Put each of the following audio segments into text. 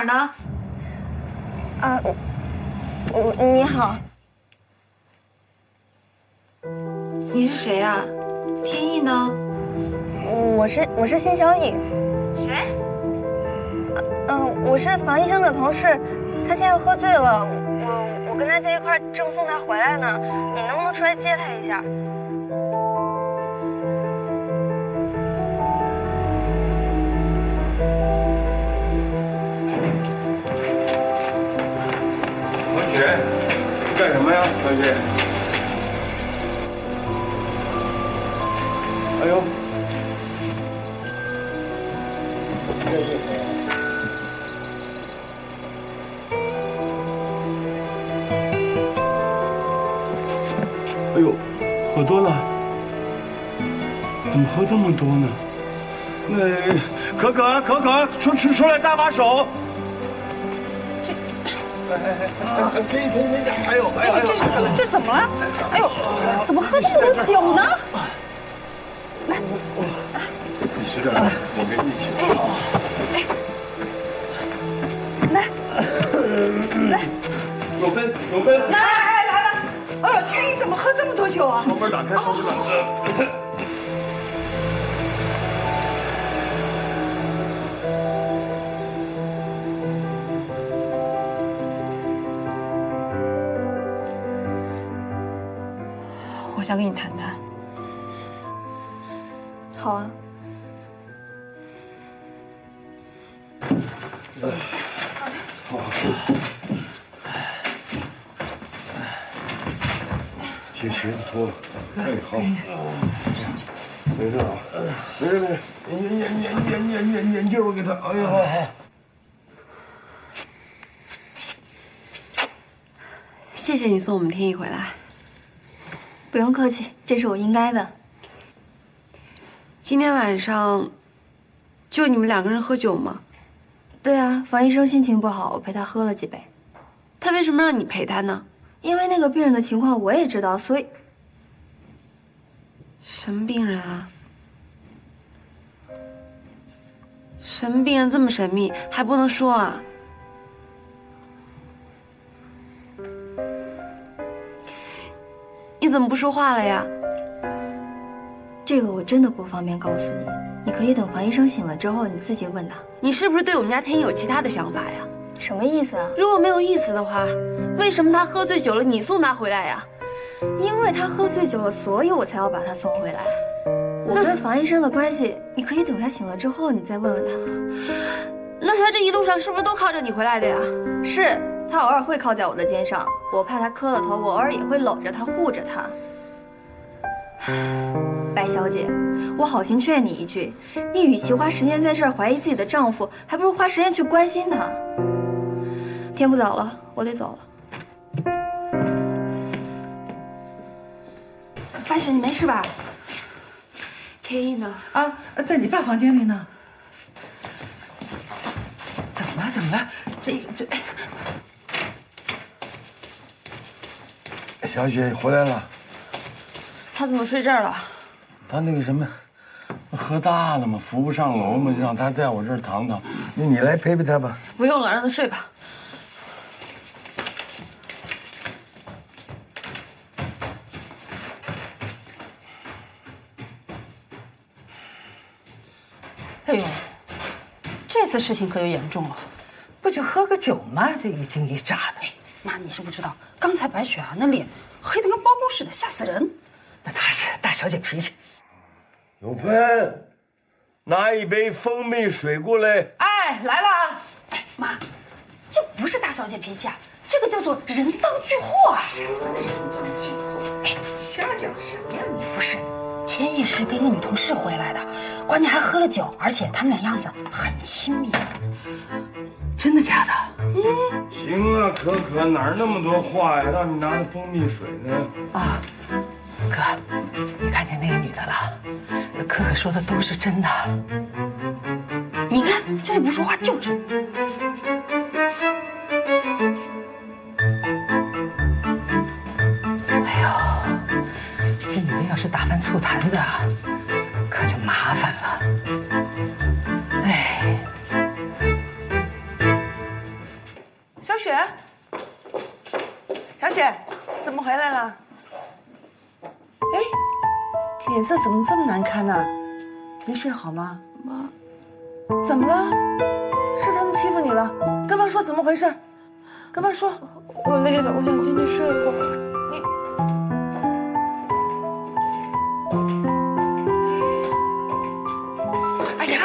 儿呢？啊，你好，你是谁呀？天意呢？我是辛小颖。谁？我是房医生的同事，他现在喝醉了，我跟他在一块儿正送他回来呢，你能不能出来接他一下？小雪，干什么呀，小雪？哎呦，这是谁呀？哎呦，喝多了？怎么喝这么多呢？那可可，出来搭把手。停！哎呦！这怎么了？哎呦，怎么喝这么多酒呢？来，你使点力，我跟你一起。来，有杯。来了！哎呦，天意怎么喝这么多酒啊？窗门打开，窗门打开。我想跟你谈谈。好啊。鞋子脱了。哎，好。没事啊，没事。眼镜我给他。哎呀，好。谢谢你送我们天意回来。不用客气，这是我应该的。今天晚上就你们2个人喝酒吗？对啊，房医生心情不好，我陪他喝了几杯。他为什么让你陪他呢？因为那个病人的情况我也知道，所以。什么病人啊？什么病人这么神秘，还不能说啊？你怎么不说话了呀？这个我真的不方便告诉你，你可以等房医生醒了之后你自己问他。你是不是对我们家天意有其他的想法呀？什么意思啊？如果没有意思的话，为什么他喝醉酒了你送他回来呀？因为他喝醉酒了，所以我才要把他送回来。我跟房医生的关系，你可以等他醒了之后你再问问他。那他这一路上是不是都靠着你回来的呀？是，他偶尔会靠在我的肩上，我怕他磕了头，我偶尔也会搂着他护着他。白小姐，我好心劝你一句，你与其花时间在这儿怀疑自己的丈夫，还不如花时间去关心他。天不早了，我得走了。白雪，你没事吧？天意呢？啊，在你爸房间里呢。怎么了？这，小雪回来了。他怎么睡这儿了？他那个什么，喝大了嘛，扶不上楼嘛，让他在我这儿躺躺。你来陪陪他吧。不用了，让他睡吧。哎呦，这次事情可就严重了。不就喝个酒吗？这一惊一乍的。妈，你是不知道，刚才白雪啊那脸黑得跟包公似的，吓死人。那她是大小姐脾气。永芬，拿一杯蜂蜜水过来。哎，来了。哎，妈，这不是大小姐脾气啊，这个叫做人赃俱获啊。人赃俱获。哎，瞎讲什么呀你？不是，天意是跟一个女同事回来的，关键还喝了酒，而且他们俩样子很亲密。真的假的？行啊，可可，哪儿那么多话呀？让你拿的蜂蜜水呢？啊，哥，你看见那个女的了？那可可说的都是真的。你看，这不说话就真。哎呦，这女的要是打翻醋坛子啊，可就麻烦了。哎。雪，小雪，怎么回来了？哎，脸色怎么这么难看呢？没睡好吗？妈，怎么了？是他们欺负你了？跟妈说怎么回事？跟妈说。我累了，我想进去睡一会儿。哎呀！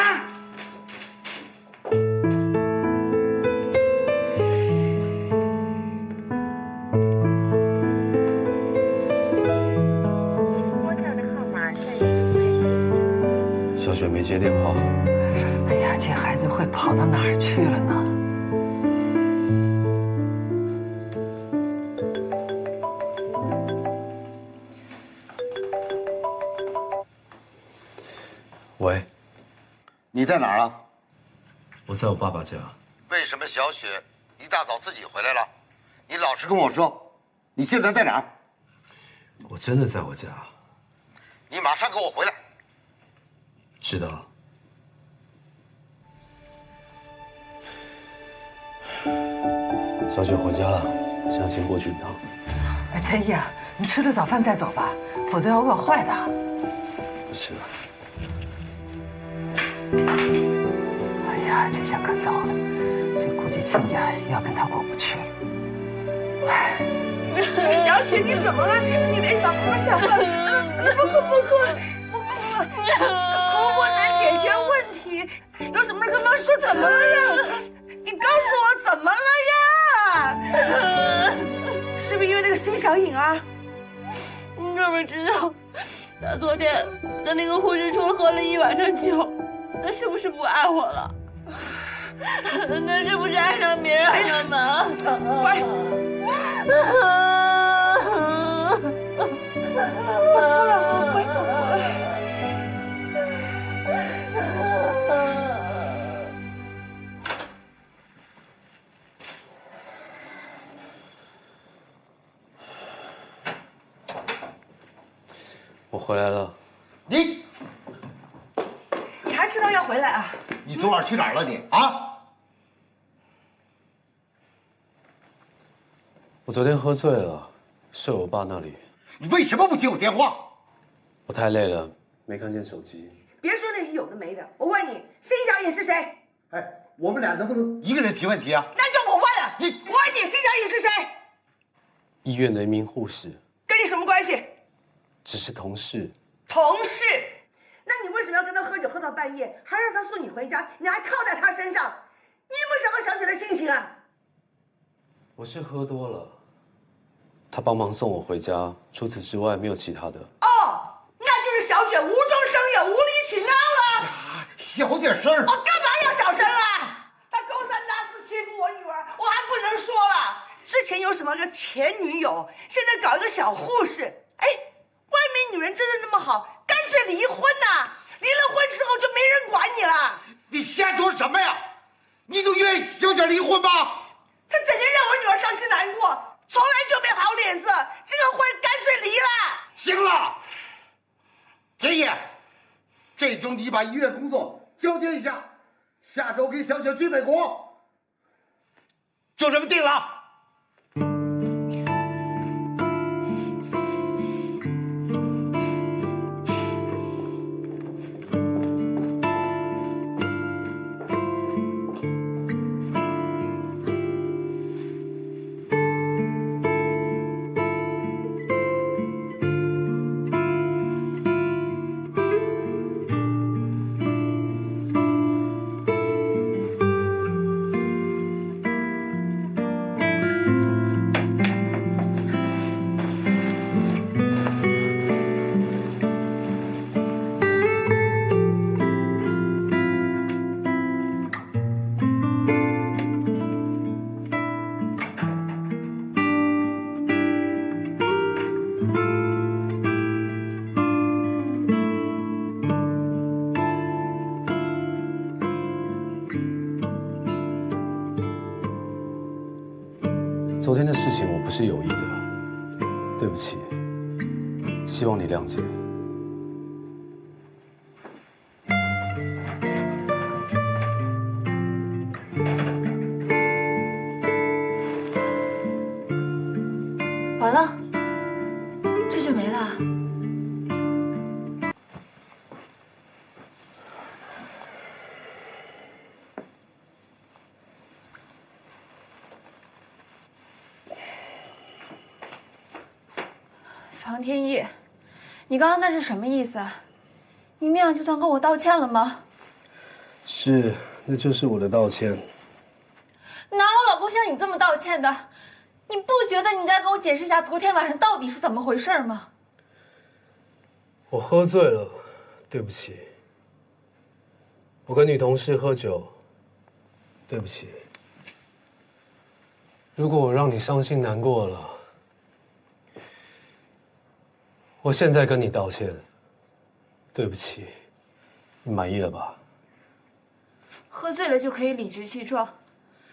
小雪没接电话。哎呀，这孩子会跑到哪儿去了呢？喂，你在哪儿啊？我在我爸爸家。为什么小雪一大早自己回来了？你老实跟我说，你现在在哪儿？我真的在我家。你马上给我回来。知道。小雪回家了，现在先过去一趟。哎，天意啊，你吃了早饭再走吧，否则要饿坏的。不吃了。哎呀，这下可糟了，这估计亲家要跟他过不去了。哎，小雪，你怎么了？你别找我想了，你不哭不哭了，哭不能解决问题，有什么跟妈说？怎么了呀？你告诉我怎么了呀？是不是因为那个辛小颖啊？你怎么知道？他昨天跟那个护士处喝了一晚上酒，他是不是不爱我了？他是不是爱上别人了呢？乖，不哭了啊，乖，不哭了。我回来了。你还知道要回来啊？你昨晚去哪儿了你啊？我昨天喝醉了，睡我爸那里。你为什么不接我电话？我太累了，没看见手机。别说那些有的没的，我问你，辛小颖是谁？哎，我们俩能不能一个人提问题啊？那就我问了，你我问你，辛小颖是谁？医院的一名护士，跟你什么关系？只是同事。同事。那你为什么要跟他喝酒喝到半夜，还让他送你回家？你还靠在他身上，你有没有伤害小雪的心情啊？我是喝多了，他帮忙送我回家，除此之外没有其他的。哦，那就是小雪无中生有、无理取闹了。小点声。我干嘛要小声啊？他勾三搭四欺负我女儿，我还不能说了。之前有什么个前女友，现在搞一个小护士。哎，外面女人真的那么好？干脆离婚呐！离了婚之后就没人管你了。你瞎说什么呀？你就愿意小姐离婚吗？他整天让我女儿伤心难过，从来就没好脸色。这个婚干脆离了。行了，田野，这周你把医院工作交接一下，下周给小雪去美国，就这么定了。昨天的事情我不是有意的，对不起，希望你谅解。唐天意，你刚刚那是什么意思？你那样就算跟我道歉了吗？是，那就是我的道歉。哪有老公像你这么道歉的？你不觉得你应该给我解释一下昨天晚上到底是怎么回事吗？我喝醉了，对不起。我跟女同事喝酒，对不起。如果我让你伤心难过了，我现在跟你道歉，对不起。你满意了吧？喝醉了就可以理直气壮，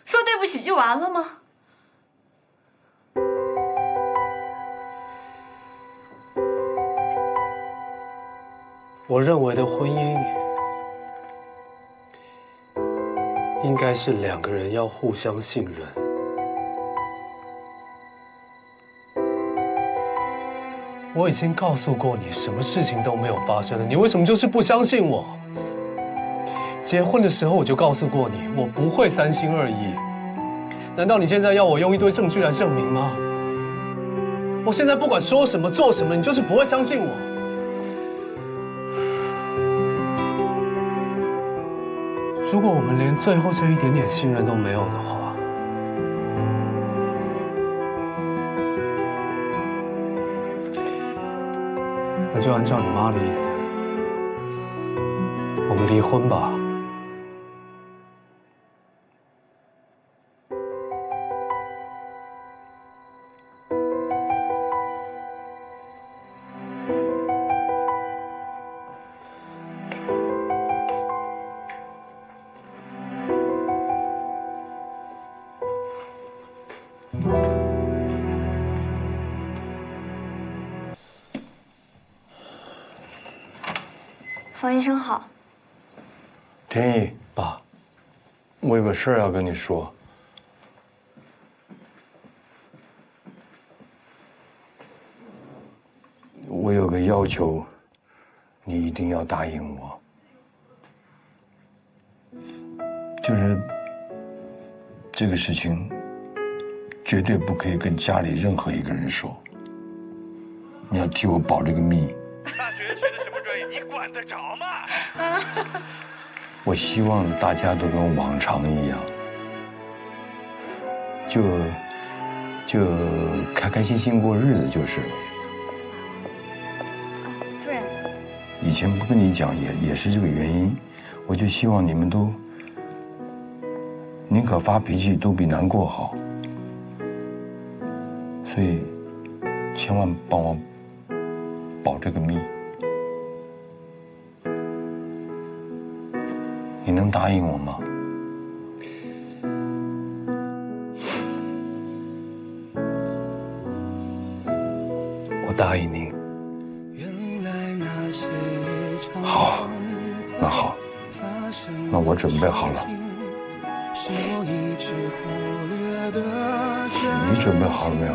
说对不起就完了吗？我认为的婚姻，应该是两个人要互相信任。我已经告诉过你，什么事情都没有发生了，你为什么就是不相信我？结婚的时候我就告诉过你，我不会三心二意。难道你现在要我用一堆证据来证明吗？我现在不管说什么做什么，你就是不会相信我。如果我们连最后这一点点信任都没有的话，那就按照你妈的意思，我们离婚吧。方医生好。天意，爸，我有个事儿要跟你说。我有个要求，你一定要答应我。就是这个事情，绝对不可以跟家里任何一个人说。你要替我保这个密。大学学的什么专业？你管得着吗？我希望大家都跟往常一样，就开开心心过日子就是了。夫人，以前不跟你讲也是这个原因，我就希望你们都宁可发脾气都比难过好，所以千万帮我保这个密。你能答应我吗？我答应您。好，那好，那我准备好了。你准备好了没有？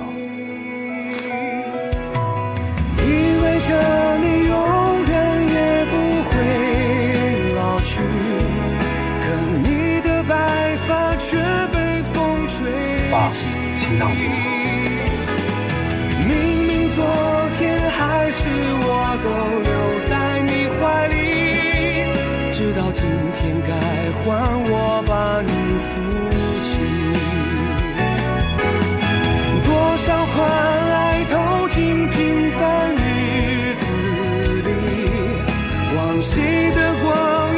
意味着你永远也不会老去，可你的白发却被风吹起。请让步。明明昨天还是我都留在你怀里，直到今天该换我把你扶起。多少宽爱投进平凡日子里，往昔的光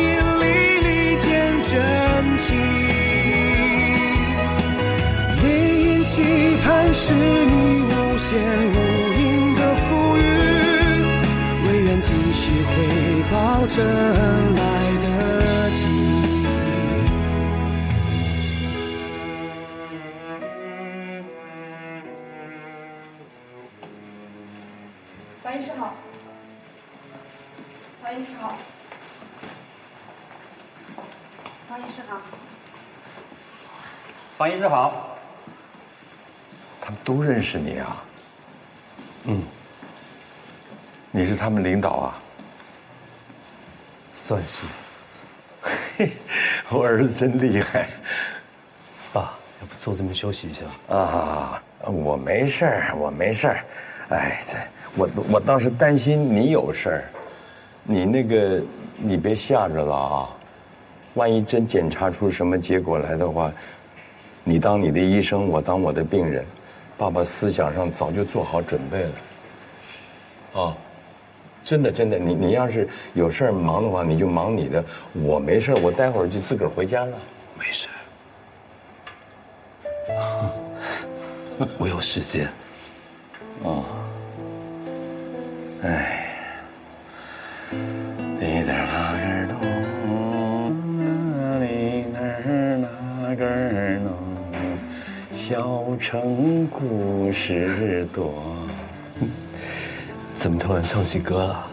阴历历见真情。泪眼期盼是你无限无垠的赋予，唯愿今夕回报真来得及。王医师好。王医师好。方医师好。方医师好。他们都认识你啊？你是他们领导啊？算是。嘿，我儿子真厉害。爸，要不坐这边休息一下？啊，我没事儿，我没事儿。哎，我倒是担心你有事儿，你别吓着了啊！万一真检查出什么结果来的话，你当你的医生，我当我的病人，爸爸思想上早就做好准备了。啊，真的，你要是有事儿忙的话，你就忙你的，我没事，我待会儿就自个儿回家了。没事，我有时间。哦，哎。滴答那根咚，里那根咚，小城故事多。怎么突然唱起歌了？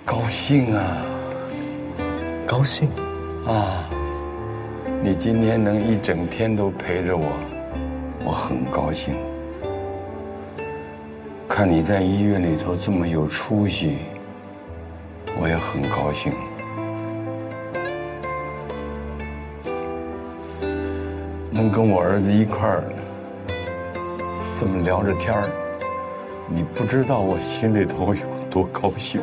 高兴啊！高兴啊！你今天能一整天都陪着我，我很高兴。看你在医院里头这么有出息，我也很高兴。能跟我儿子一块儿这么聊着天儿，你不知道我心里头有多高兴。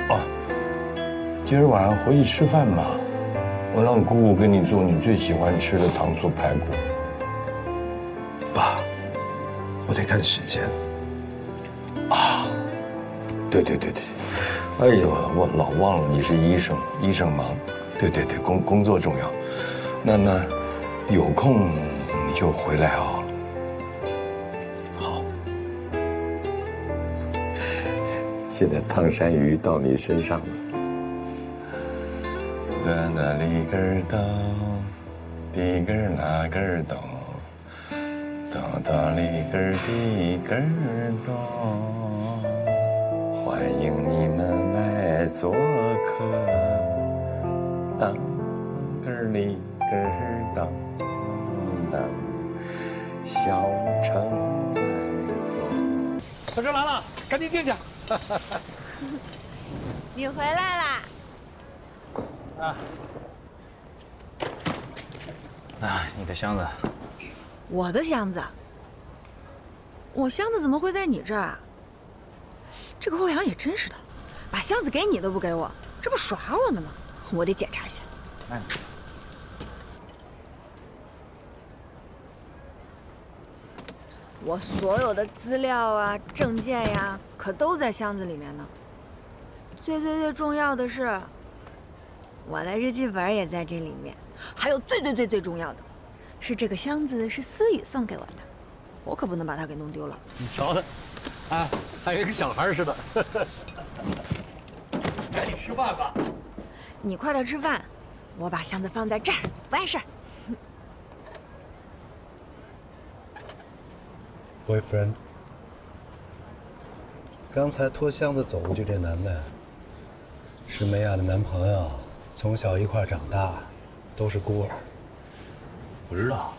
哦，今儿晚上回去吃饭吧，我让姑姑给你做你最喜欢吃的糖醋排骨。爸，我得看时间。啊，对，哎呦，我老忘了你是医生，医生忙，对，工作重要。那有空你就回来啊。好。现在烫山鱼到你身上了。哒哒里根儿刀，滴根儿那根儿刀，哒哒里根儿滴根儿刀。欢迎你们来做客，当根里根当当，小城来走。小车来了，赶紧进去。你回来啦！你的箱子。我的箱子？我箱子怎么会在你这儿啊？这个欧阳也真是的，把箱子给你都不给我，这不耍我呢吗？我得检查一下。我所有的资料啊、证件呀，可都在箱子里面呢。最重要的是，我的日记本也在这里面。还有最重要的，是这个箱子是思雨送给我的，我可不能把它给弄丢了。你瞧他，哎，还跟个小孩似的。赶紧吃饭吧。你快点吃饭，我把箱子放在这儿，不碍事儿。Boyfriend， 刚才拖箱子走过去这男的，是梅雅的男朋友，从小一块长大，都是孤儿。我知道，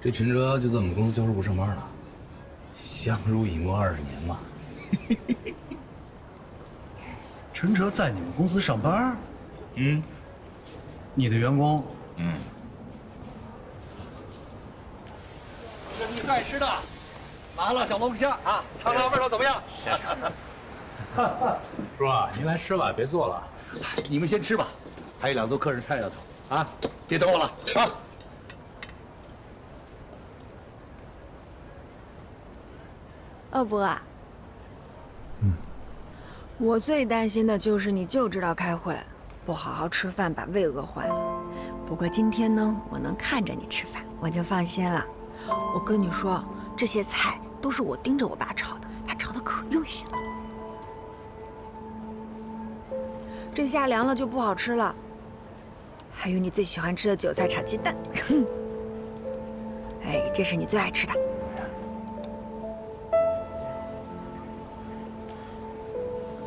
这陈哲就在我们公司销售部上班了，相濡以沫20年嘛。陈哲在你们公司上班？嗯，你的员工？嗯。这是你最爱吃的麻辣小龙虾啊，尝尝味道怎么样？叔啊，您来吃吧，别做了。你们先吃吧，还有2桌客人菜要走啊，别等我了啊。二伯啊，我最担心的就是你就知道开会，不好好吃饭，把胃饿坏了。不过今天呢，我能看着你吃饭，我就放心了。我跟你说，这些菜都是我盯着我爸炒的，他炒的可用心了。这下凉了就不好吃了。还有你最喜欢吃的韭菜炒鸡蛋，哎，这是你最爱吃的。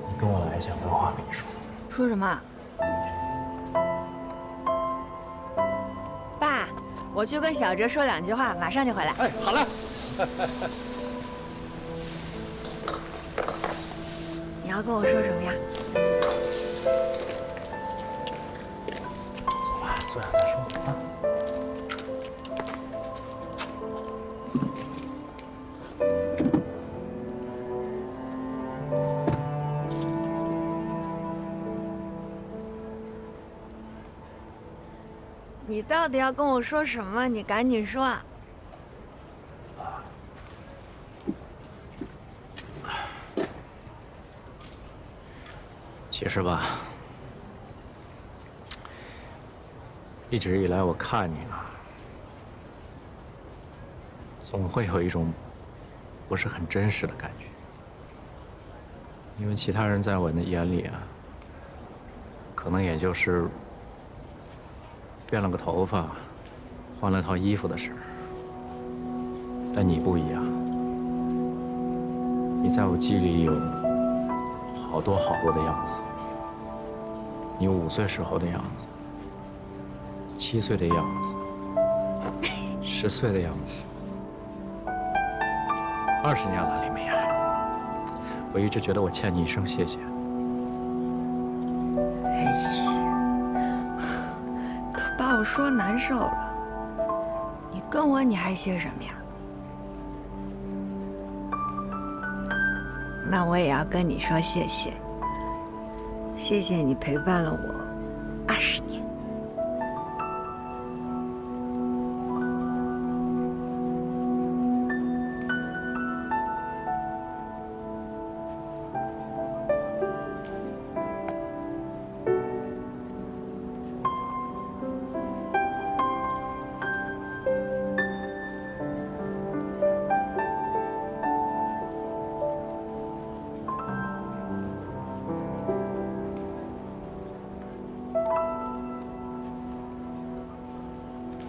你跟我来一下，我有话跟你说。说什么？爸，我去跟小哲说2句话，马上就回来。哎，好嘞。你要要跟我说什么呀？走吧，坐下再说啊。你到底要跟我说什么？你赶紧说啊！其实吧，一直以来我看你呢，总会有一种不是很真实的感觉，因为其他人在我的眼里啊，可能也就是变了个头发，换了套衣服的事儿。但你不一样，你在我记忆里有好多好多的样子。你5岁时候的样子，7岁的样子，10岁的样子，20年了，李美雅，我一直觉得我欠你一声谢谢。哎呀，都把我说难受了，你跟我你还谢什么呀？那我也要跟你说谢谢，谢谢你陪伴了我20年。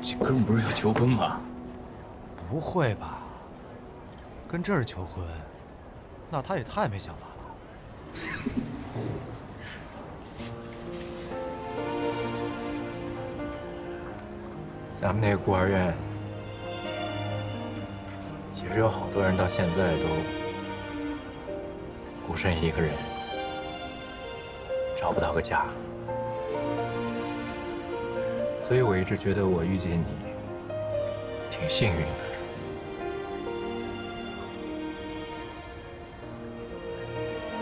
这哥们不是要求婚吗？不会吧？跟这儿求婚，那他也太没想法了。咱们那个孤儿院，其实有好多人到现在都孤身一个人，找不到个家。所以我一直觉得我遇见你挺幸运的。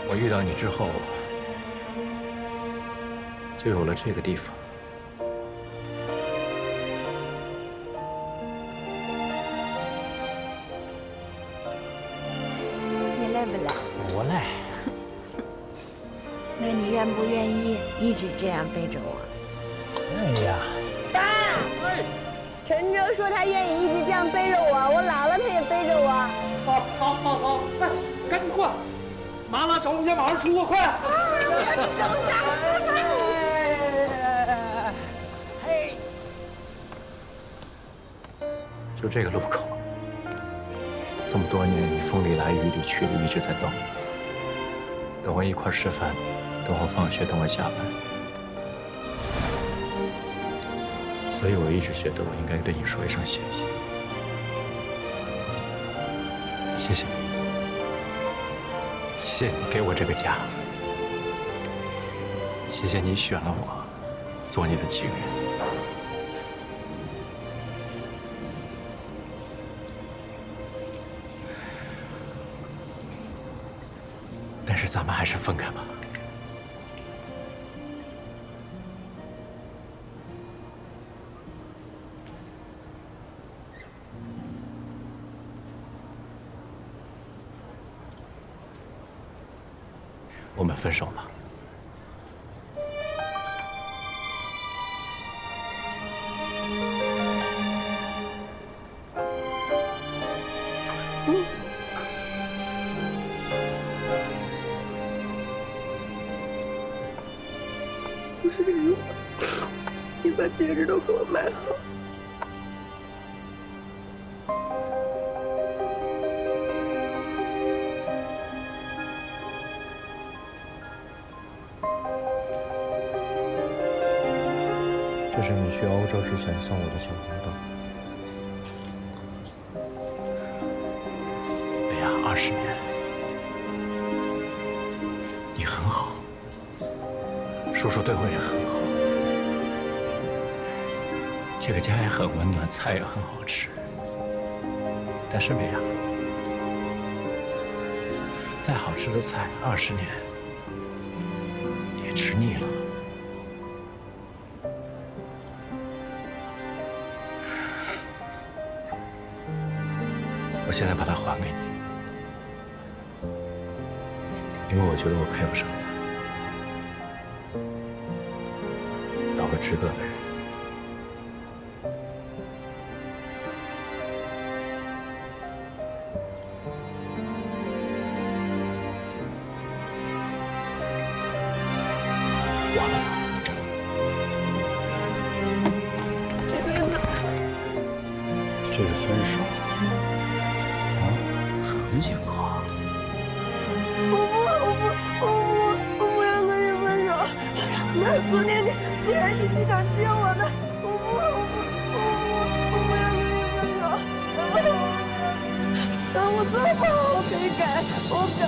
我遇到你之后，就有了这个地方。你累不累？我累。那你愿不愿意一直这样背着我？哎呀，爸，陈哲说他愿意一直这样背着我，我老了他也背着我。好，快，赶紧过！麻辣小龙虾马上出锅，快！小龙虾，嘿，就这个路口，这么多年你风里来雨里去的一直在等我，等我一块吃饭，等我放学，等我下班。所以我一直觉得我应该对你说一声谢谢，谢谢你，谢谢你给我这个家，谢谢你选了我做你的情人。但是咱们还是分开吧。我们分手吧。不是这句话，你把戒指都给我买好。这是你去欧洲之前送我的小红豆。哎呀，20年，你叔叔对我也很好，这个家也很温暖，菜也很好吃。但是美雅，再好吃的菜，20年也吃腻了。我现在把它还给你，因为我觉得我配不上他，找个值得的人。完了。这是分手。 什么情况？我不要跟你分手。那昨天你还去机场接我呢，我不要跟你分手。我做不好，我可以改，我改。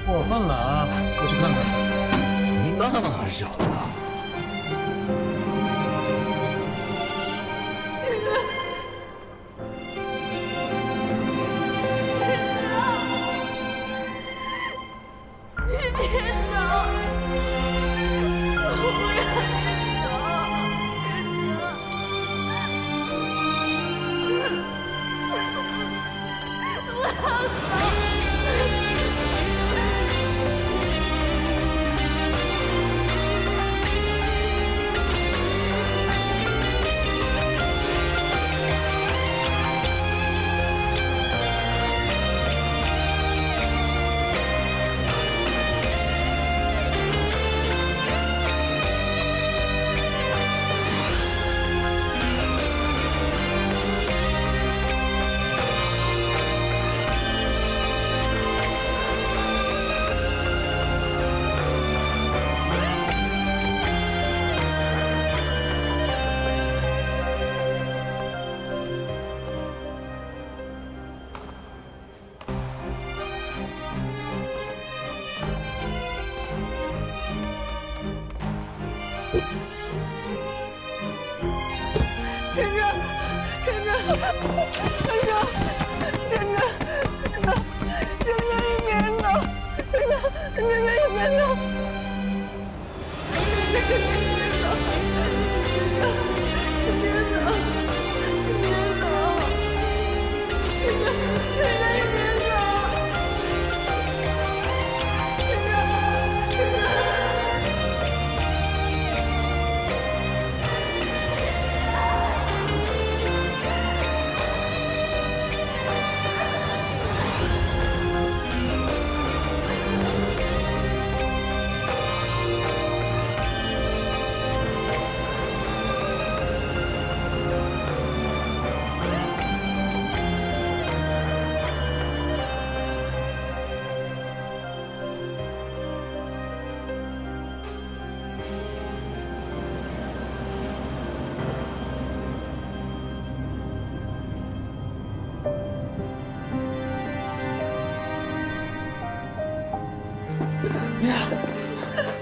过分了啊！过去看看。那么小子。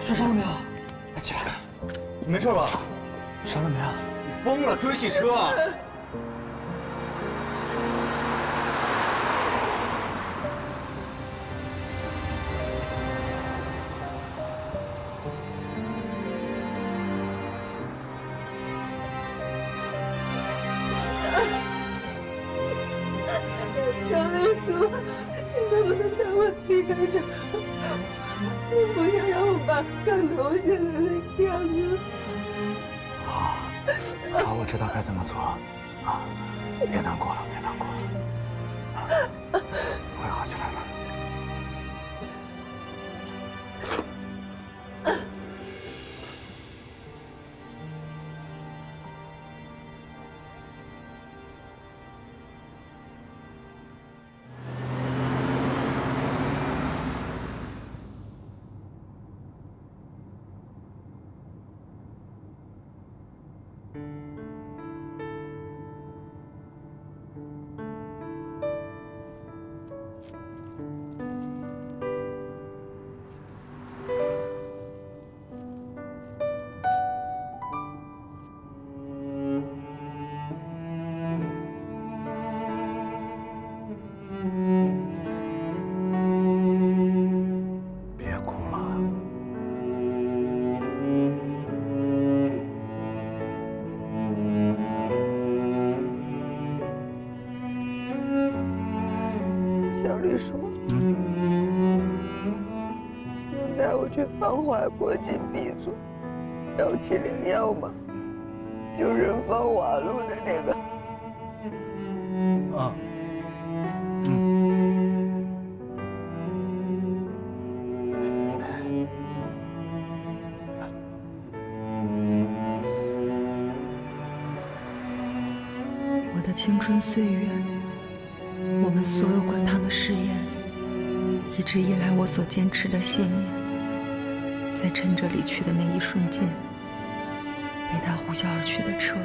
受伤了没有？来，起来看，你没事吧？伤了没有？你疯了，追汽车啊！张明叔，你能不能带我离开这？我不想让我爸看到我现在的样子。好，好，我知道该怎么做。啊，别难过了，别难过了，啊，会好起来的。带我去芳华国际闭嘴，要701吗？就是芳华路的那个。啊。我的青春岁月，我们所有滚烫的誓言，一直以来我所坚持的信念，在陈哲离去的那一瞬间，被他呼啸而去的车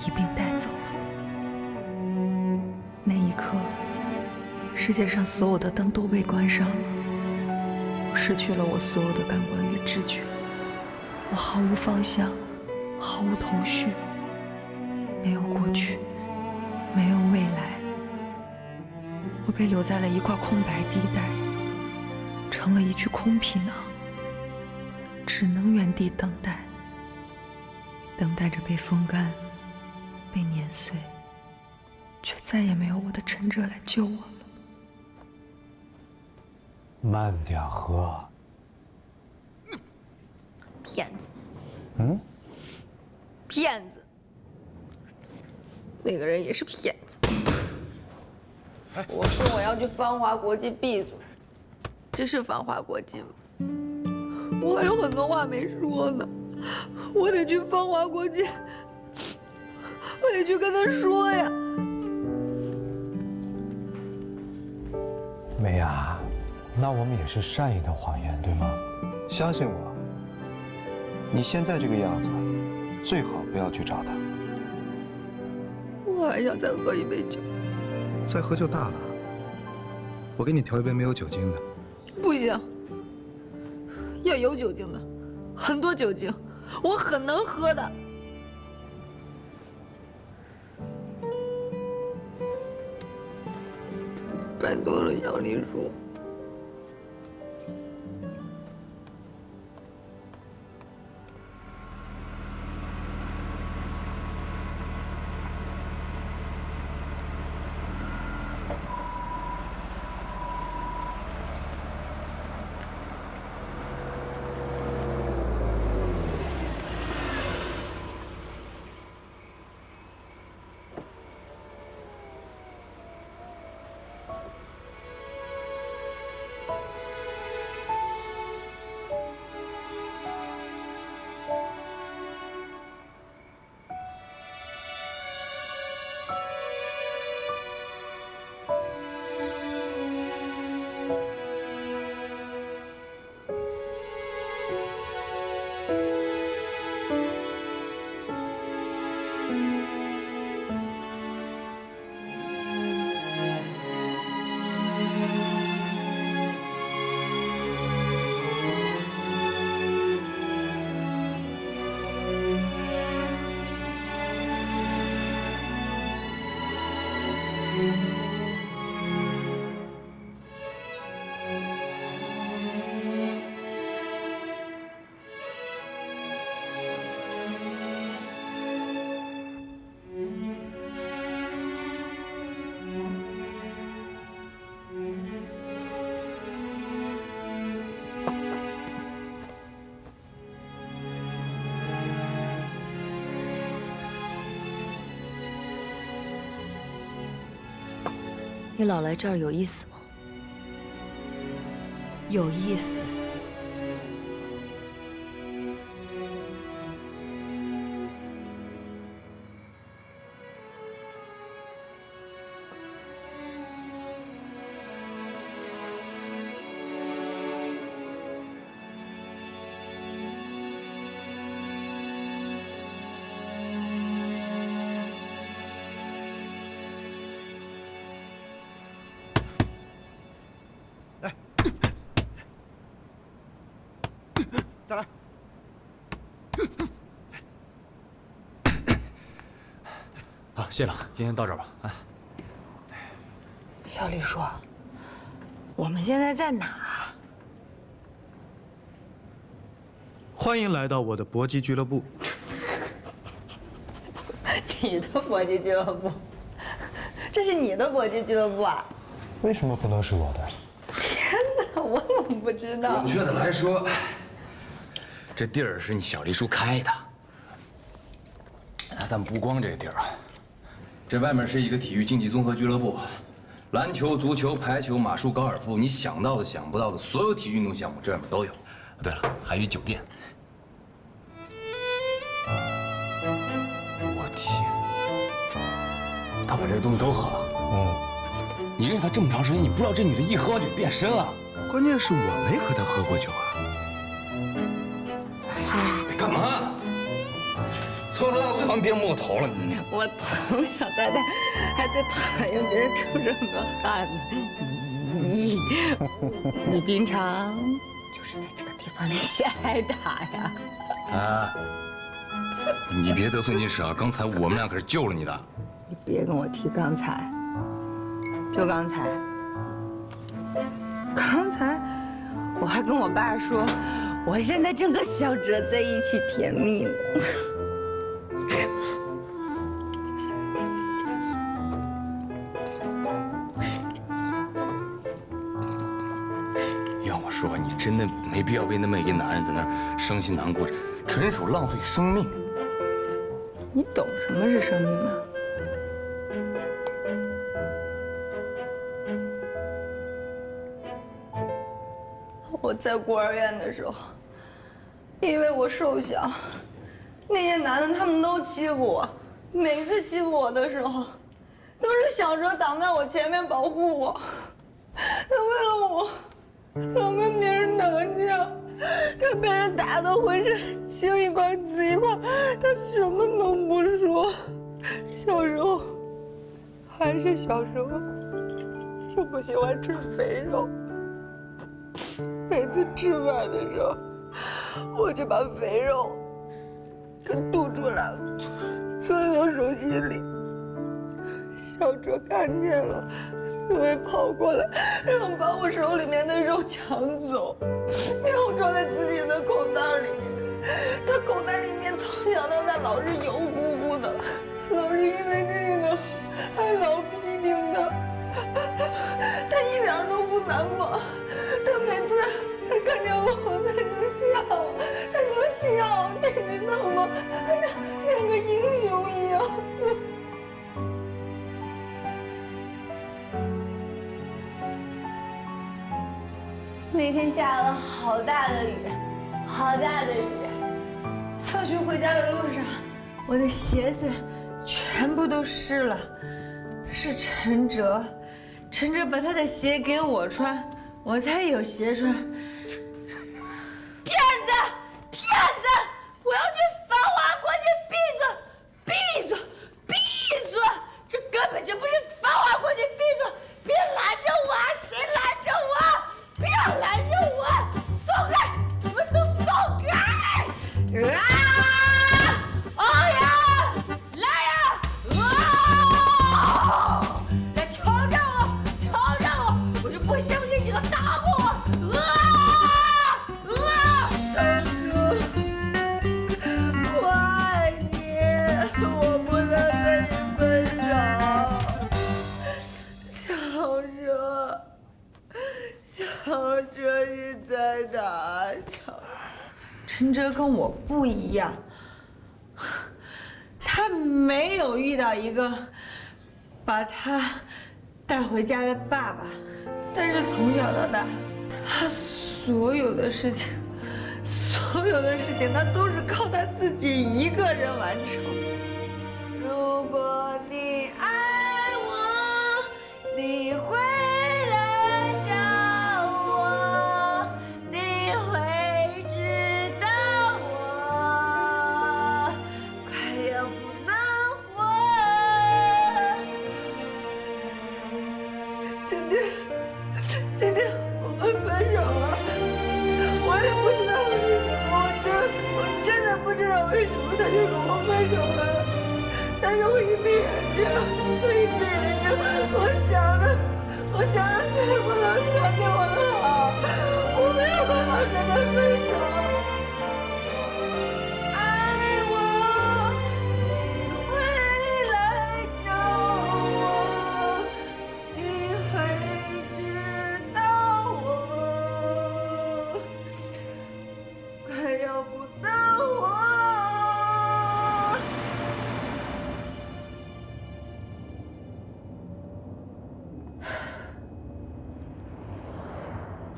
一并带走了。那一刻，世界上所有的灯都被关上了，我失去了我所有的感官与知觉，我毫无方向，毫无头绪。没有过去，没有未来，我被留在了一块空白地带，成了一具空皮囊，只能原地等待，等待着被风干，被碾碎，却再也没有我的陈哲来救我了。慢点喝。骗子！骗子！那个人也是骗子。我说我要去芳华国际闭嘴，这是芳华国际吗？我还有很多话没说呢，我得去芳华国际，我得去跟他说呀。美雅，那我们也是善意的谎言，对吗？相信我，你现在这个样子，最好不要去找他。我还想再喝一杯酒。再喝就大了。我给你调一杯没有酒精的。不行，要有酒精的，很多酒精，我很能喝的。拜托了，杨丽茹。你老来这儿有意思吗？有意思。再来。好，谢了，今天到这儿吧。啊，小李说：“我们现在在哪？”欢迎来到我的搏击俱乐部。你的搏击俱乐部？这是你的搏击俱乐部啊？为什么不能是我的？天哪，我怎我不知道。准确的来说，这地儿是你小黎叔开的。但不光这地儿啊，这外面是一个体育竞技综合俱乐部，篮球、足球、排球、马术、高尔夫，你想到的、想不到的所有体育运动项目，这外面都有。对了，还有一酒店。我天，他把这些东西都喝了。你认识他这么长时间，你不知道这女的一喝完就变身了？关键是我没和他喝过酒啊。干嘛？从小到大最讨厌别人摸我头了，你。我从小到大还最讨厌别人出这么多汗呢。咦，你平常就是在这个地方练习挨打呀？啊！你别得寸进尺啊！刚才我们俩可是救了你的。你别跟我提刚才，就刚才，我还跟我爸说，我现在正跟小哲在一起甜蜜呢。要我说，你真的没必要为那么一个男人在那儿伤心难过，纯属浪费生命。你懂什么是生命吗？我在孤儿院的时候，因为我瘦小，那些男的他们都欺负我。每次欺负我的时候，都是小哲挡在我前面保护我。他为了我，老跟别人打架，他被人打得浑身青一块紫一块，他什么都不说。小时候，还是小时候，我不喜欢吃肥肉。每次吃饭的时候，我就把肥肉给吐出来，存到手心里。小哲看见了，就会跑过来，然后把我手里面的肉抢走，然后装在自己的口袋里面。他口袋里面从小到大老是油乎乎的，老是因为这个还老批评他。他一点都不难过，他每次他看见我，他就笑，你知道吗？他像个英雄一样。那天下了好大的雨，放学回家的路上，我的鞋子全部都湿了。是陈哲把他的鞋给我穿，我才有鞋穿。骗子！我要去繁华国际！闭嘴！这根本就不是繁华国际！闭嘴！别拦着我！谁拦着我？不要拦着我！松开！你们都松开！哎呀！来呀！来挑战我！我就不相信你能打过我！我爱你，我不能跟你分手。小哲，你在哪？陈哲跟我不一样，他没有遇到一个把他带回家的爸爸，但是从小到大，他所有的事情，他都是靠他自己一个人完成。如果你爱我，你会来找我，你会知道我快要不能活。今天我们分手了，我也不知道为什么，我真的不知道为什么他就跟我分手了。但是我一闭眼睛，我想的却不能他对我的好，我没有办法跟他分手。爱我，你会来找我，你会知道我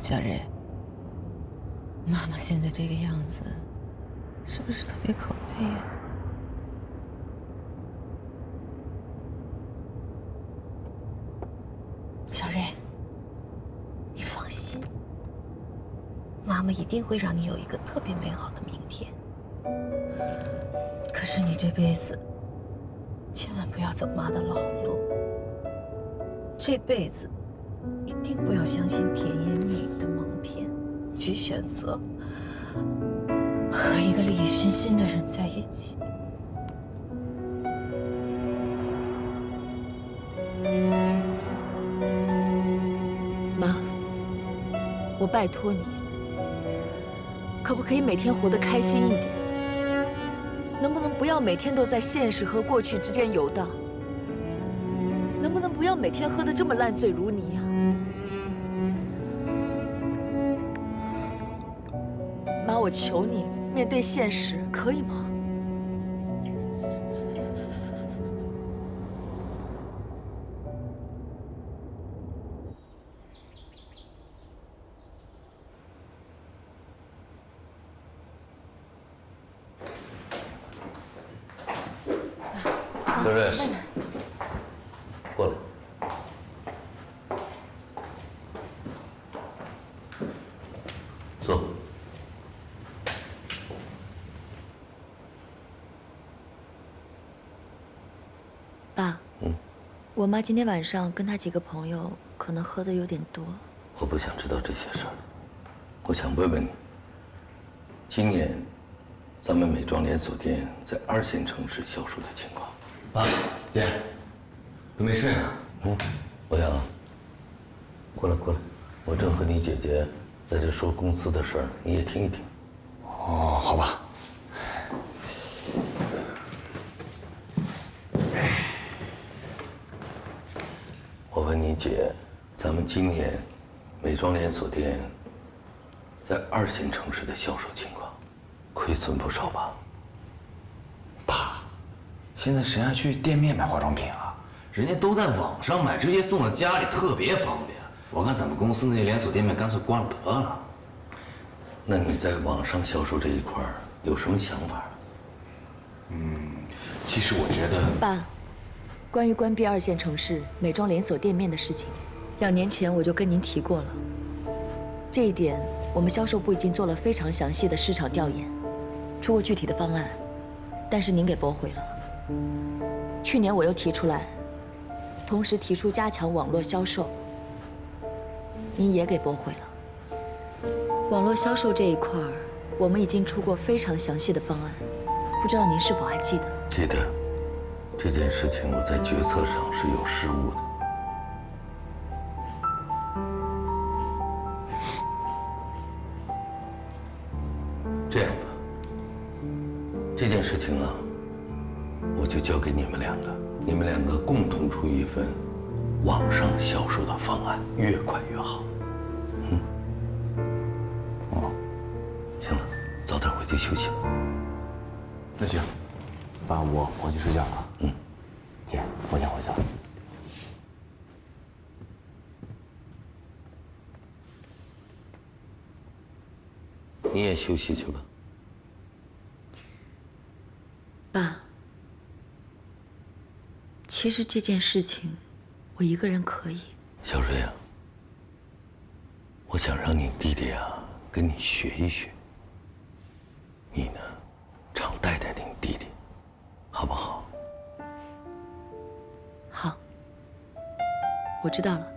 小蕊，妈妈现在这个样子，是不是特别可悲呀？小蕊，你放心，妈妈一定会让你有一个特别美好的明天。可是你这辈子千万不要走妈的老路，这辈子一定不要相信甜言蜜语的蒙骗，去选择和一个利欲熏心的人在一起。妈，我拜托你，可不可以每天活得开心一点？能不能不要每天都在现实和过去之间游荡？能不能不要每天喝得这么烂醉如泥啊？妈，我求你，面对现实，可以吗？瑞瑞，过来。坐。爸，我妈今天晚上跟她几个朋友可能喝的有点多。我不想知道这些事儿，我想问问你，今年咱们美妆连锁店在2线城市销售的情况。爸，姐，都没睡呢。欧阳，过来过来，我正和你姐姐在这说公司的事儿，你也听一听。哦，好吧。我问你姐，咱们今年美妆连锁店在2线城市的销售情况，亏损不少吧？现在谁还去店面买化妆品啊？人家都在网上买，直接送到家里，特别方便。我看咱们公司那些连锁店面干脆关了得了。那你在网上销售这一块有什么想法？其实我觉得，爸，关于关闭2线城市美妆连锁店面的事情，2年前我就跟您提过了。这一点，我们销售部已经做了非常详细的市场调研，出过具体的方案，但是您给驳回了。去年我又提出来，同时提出加强网络销售，您也给驳回了。网络销售这一块儿，我们已经出过非常详细的方案，不知道您是否还记得？记得，这件事情我在决策上是有失误的。这样吧，这件事情啊，我就交给你们两个，你们两个共同出一份网上销售的方案，越快越好。行了，早点回去休息吧。那行，爸，我回去睡觉了。姐，我先回去了。你也休息去吧。爸，其实这件事情，我一个人可以。小瑞啊，我想让你弟弟啊跟你学一学，你呢，常带带你弟弟，好不好？好，我知道了。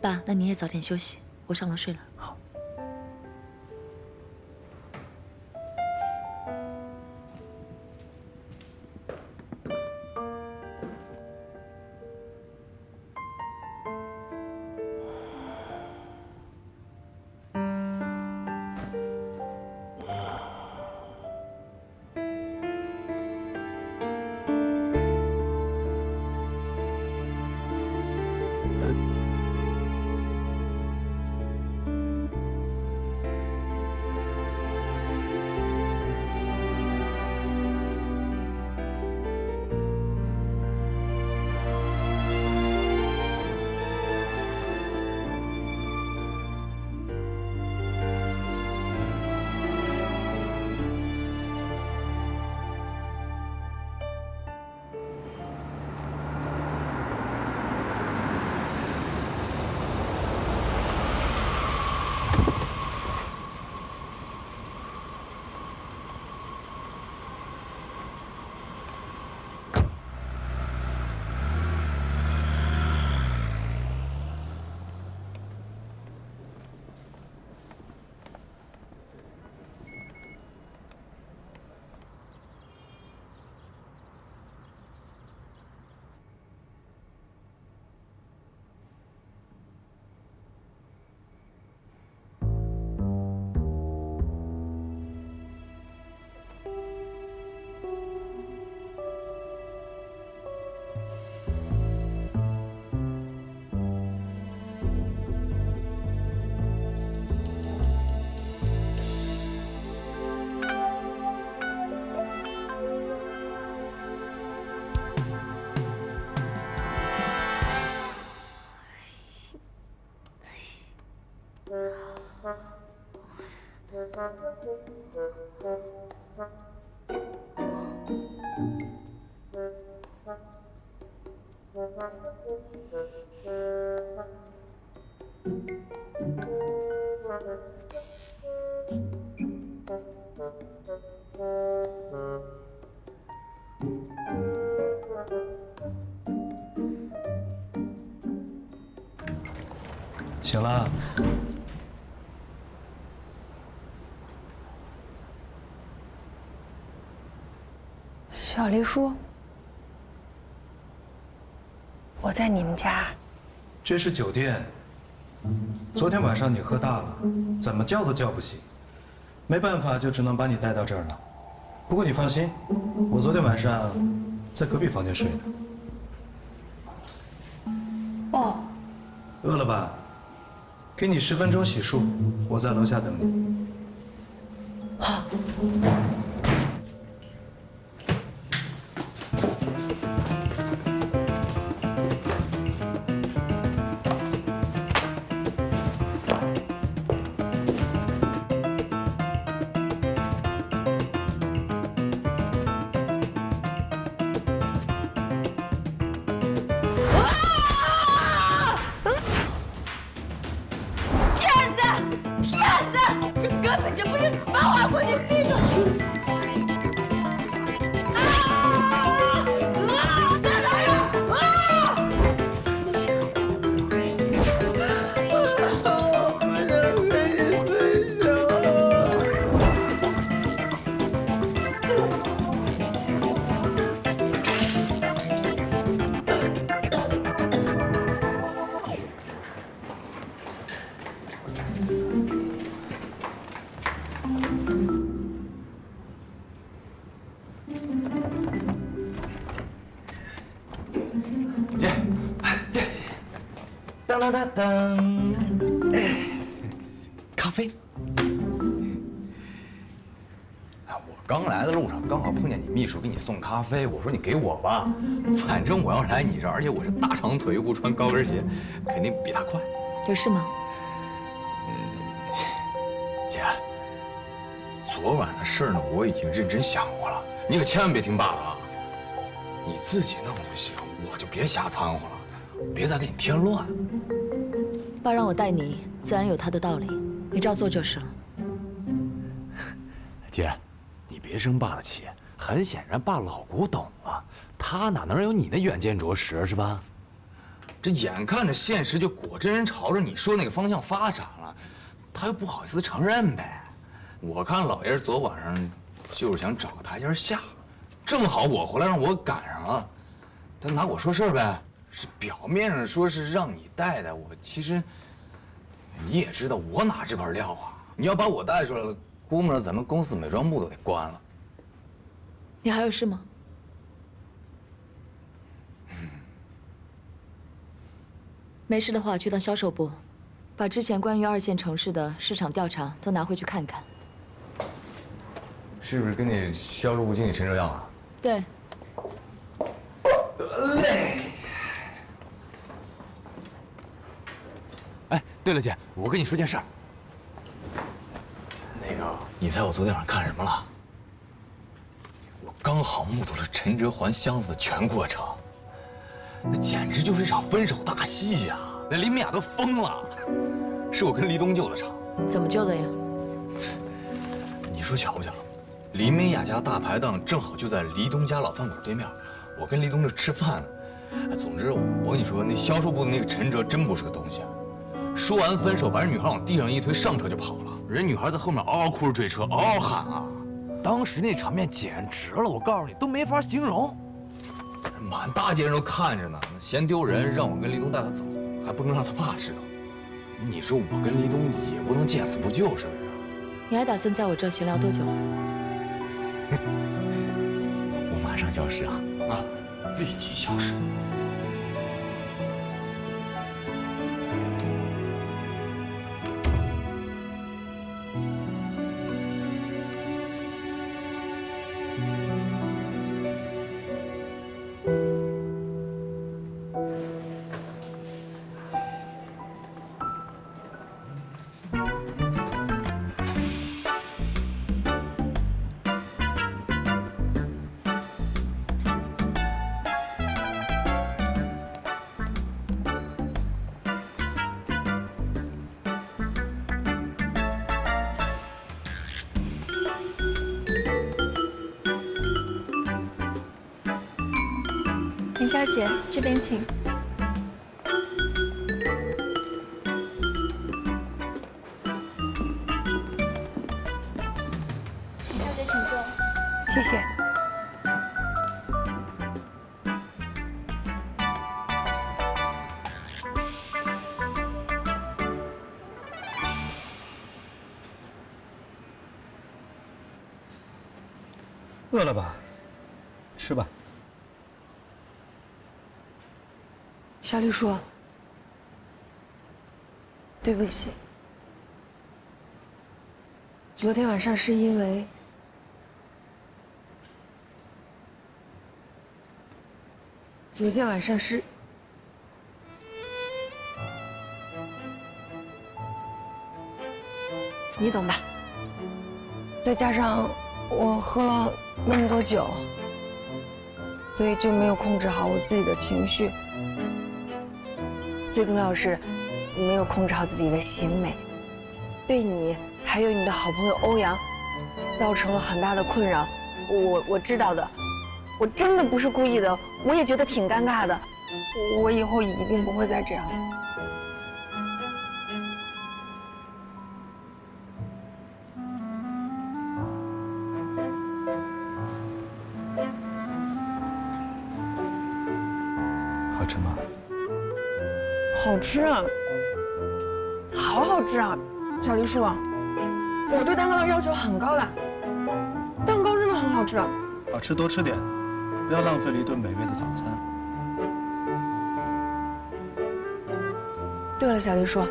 爸，那你也早点休息，我上楼睡了。好。醒了。小黎叔，我在你们家。这是酒店。昨天晚上你喝大了，怎么叫都叫不醒，没办法，就只能把你带到这儿了。不过你放心，我昨天晚上在隔壁房间睡的。哦，饿了吧？给你10分钟洗漱，我在楼下等你。好。当当当当，咖啡。我刚来的路上刚好碰见你秘书给你送咖啡，我说你给我吧，反正我要来你这儿，而且我是大长腿，又不穿高跟鞋，肯定比他快。有事吗？姐，昨晚的事儿呢，我已经认真想过了，你可千万别听爸的啊！你自己弄就行，我就别瞎掺和了，别再给你添乱。爸让我带你，自然有他的道理，你照做就是了。姐，你别生爸的气，很显然爸老古董了，他哪能有你的远见卓识是吧？这眼看着现实就果真朝着你说那个方向发展了，他又不好意思承认呗。我看老爷子昨晚上就是想找个台阶下，正好我回来让我赶上了，他拿我说事儿呗。是表面上说是让你带的，我其实你也知道我哪这块料啊！你要把我带出来了，估摸着咱们公司美妆部都得关了。你还有事吗？没事的话，去趟销售部，把之前关于2线城市的市场调查都拿回去看看。是不是跟你销售部经理陈哲要啊？对。得嘞。哎，对了，姐，我跟你说件事儿。那个，你猜我昨天晚上看什么了？我刚好目睹了陈哲还箱子的全过程，那简直就是一场分手大戏呀！那林美雅都疯了，是我跟黎东救的场。怎么救的呀？你说巧不巧？林美雅家大排档正好就在黎东家老饭馆对面，我跟黎东这吃饭呢。总之，我跟你说，那销售部的那个陈哲真不是个东西。说完分手，把人女孩往地上一推，上车就跑了。人女孩在后面嗷嗷哭着追车，嗷嗷喊啊！当时那场面简直了，我告诉你都没法形容。满大街人都看着呢，嫌丢人，让我跟黎东带他走，还不能让他爸知道。你说我跟黎东也不能见死不救，是不是？你还打算在我这儿闲聊多久？我马上消失啊！立即消失。田小姐，这边请。田小姐，请坐。谢谢。饿了吧？吃吧。小李叔，对不起，昨天晚上是因为你懂的，再加上我喝了那么多酒，所以就没有控制好我自己的情绪。最重要的是，没有控制好自己的行为，对你还有你的好朋友欧阳，造成了很大的困扰。我知道的，我真的不是故意的，我也觉得挺尴尬的。我以后一定不会再这样了。好吃吗？好吃啊，好好吃啊！小黎叔，我对蛋糕的要求很高的，蛋糕真的很好吃。好吃多吃点，不要浪费了一顿美味的早餐。对了，小黎叔，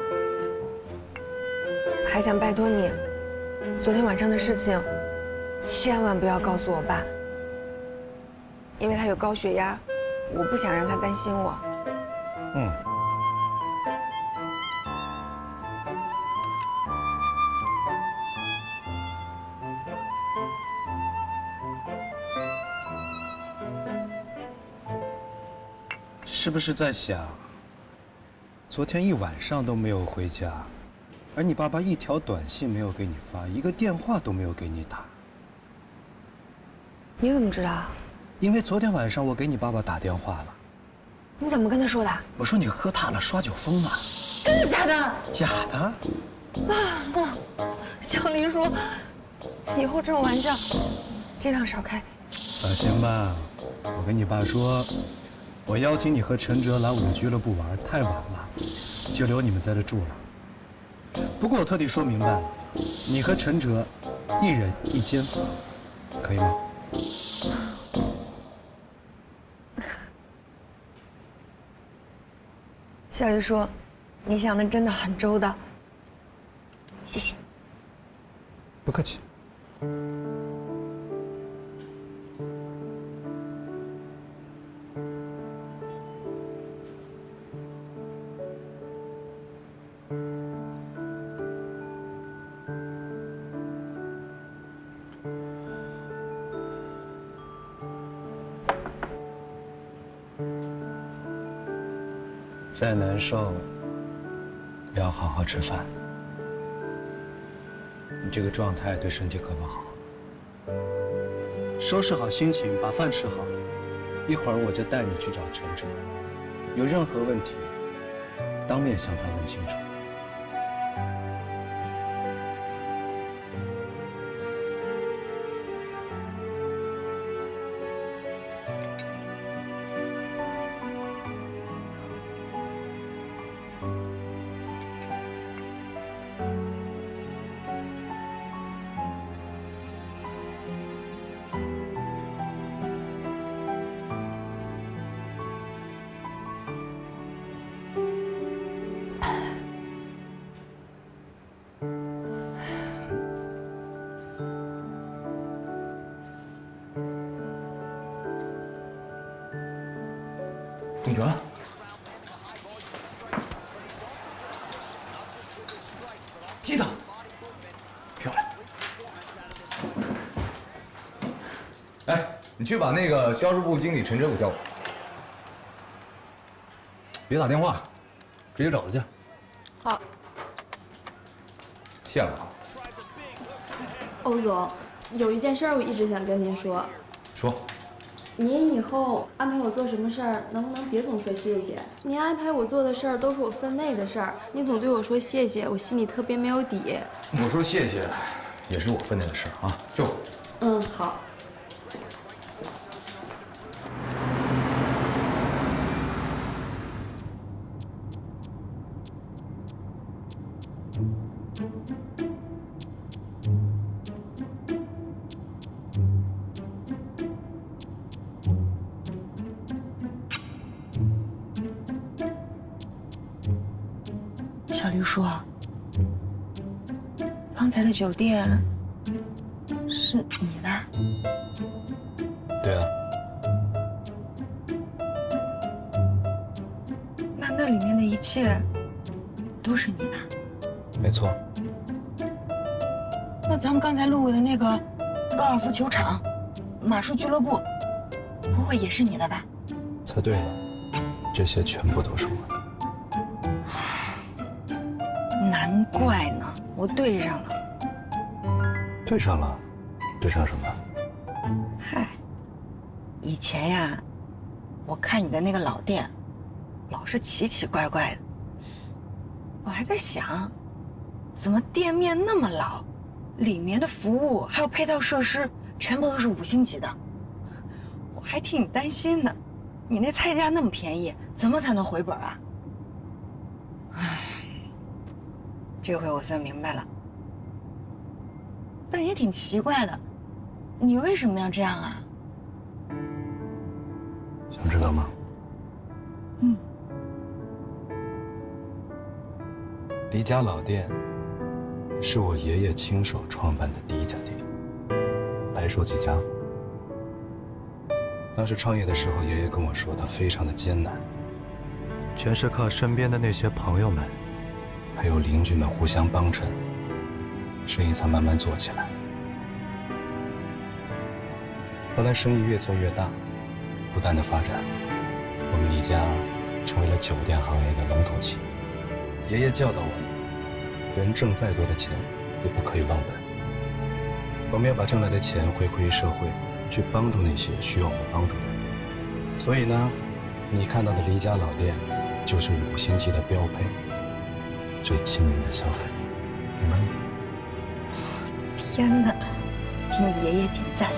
还想拜托你，昨天晚上的事情，千万不要告诉我爸，因为他有高血压，我不想让他担心我。是不是在想，昨天一晚上都没有回家，而你爸爸一条短信没有给你发，一个电话都没有给你打？你怎么知道？因为昨天晚上我给你爸爸打电话了。你怎么跟他说的？我说你喝大了，耍酒疯了。真的假的？假的。小黎叔，以后这种玩笑尽量少开。放心吧，我跟你爸说，我邀请你和陈哲来我的俱乐部玩，太晚了，就留你们在这住了。不过我特地说明白了，你和陈哲一人一间房，可以吗？小黎叔，你想的真的很周到，谢谢。不客气。再难受，也要好好吃饭。你这个状态对身体可不好。收拾好心情，把饭吃好，一会儿我就带你去找陈哲。有任何问题，当面向他问清楚。女主，记得，漂亮。哎，你去把那个销售部经理陈哲给我叫过来，别打电话，直接找他去。好。谢了啊。欧总，有一件事我一直想跟您说。说。您以后安排我做什么事儿，能不能别总说谢谢？您安排我做的事儿都是我分内的事儿，您总对我说谢谢，我心里特别没有底。我说谢谢，也是我分内的事儿啊，就。嗯，好。小驴叔，刚才的酒店是你的？对啊。那里面的一切都是你的？没错。那咱们刚才路过的那个高尔夫球场、马术俱乐部，不会也是你的吧？猜对了，这些全部都是我的。难怪呢，我对上了。对上了？对上什么？嗨，以前呀，我看你的那个老店，老是奇奇怪怪的。我还在想，怎么店面那么老，里面的服务还有配套设施全部都是5星级的。我还替你担心呢，你那菜价那么便宜，怎么才能回本啊？唉。这回我算明白了，但也挺奇怪的，你为什么要这样啊？想知道吗？嗯。黎家老店是我爷爷亲手创办的第一家店，白手起家。当时创业的时候，爷爷跟我说他非常的艰难，全是靠身边的那些朋友们还有邻居们互相帮衬，生意才慢慢做起来。后来生意越做越大，不断的发展，我们黎家成为了酒店行业的龙头企业。爷爷教导我们，人挣再多的钱也不可以忘本，我们要把挣来的钱回馈于社会，去帮助那些需要我们帮助的人。所以呢，你看到的黎家老店就是5星级的标配，最亲民的消费，明白吗？天哪，替你爷爷点赞。